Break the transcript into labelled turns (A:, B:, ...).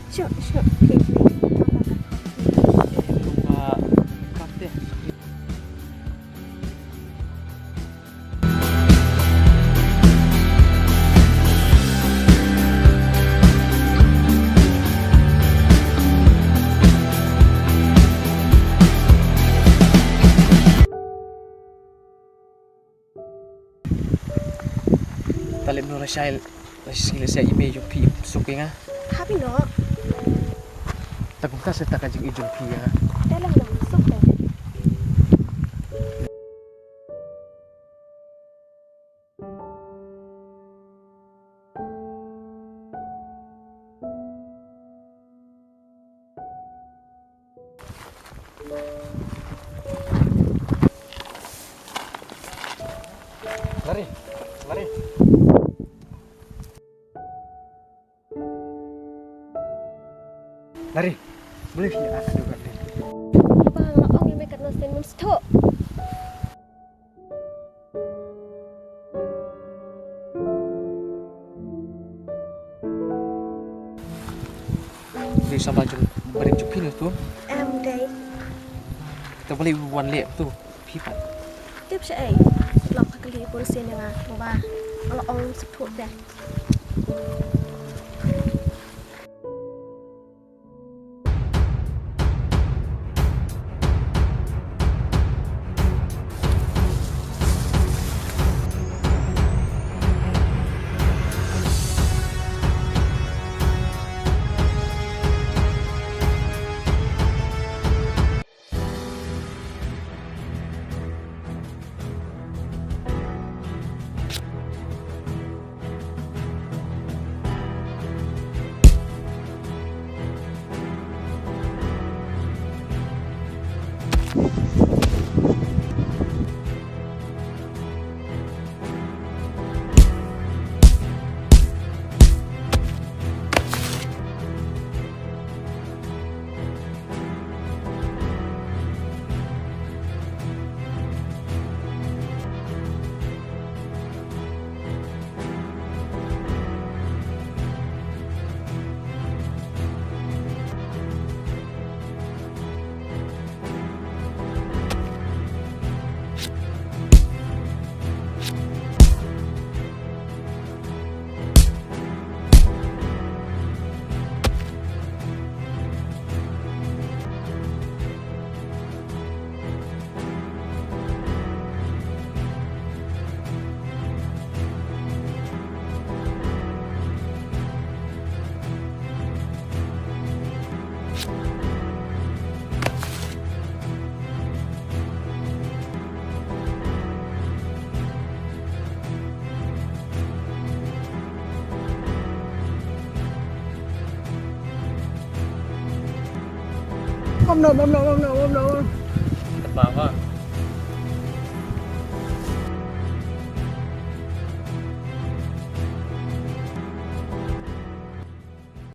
A: Syuk, syuk. Okay,
B: Lupa cup deh. Talib no la shail la sila sa email yung pi suki nga.
A: Happy no?
B: Tagong ta sa takajing ijong pi nga.
A: Dalam lang, masuk deh.
B: Lari, lari. Lari. Boleh ya aduh kan.
A: Bang, ong yang mekat nasten mun stok.
B: Di sama jong barin jupin tu.
A: Dai.
B: Kita boleh wan lep tu. Pipat.
A: Tiếp sẽ ấy. Lọc các lý bố xin yang ah. Ba. Ong stok deh.
B: Apa apa?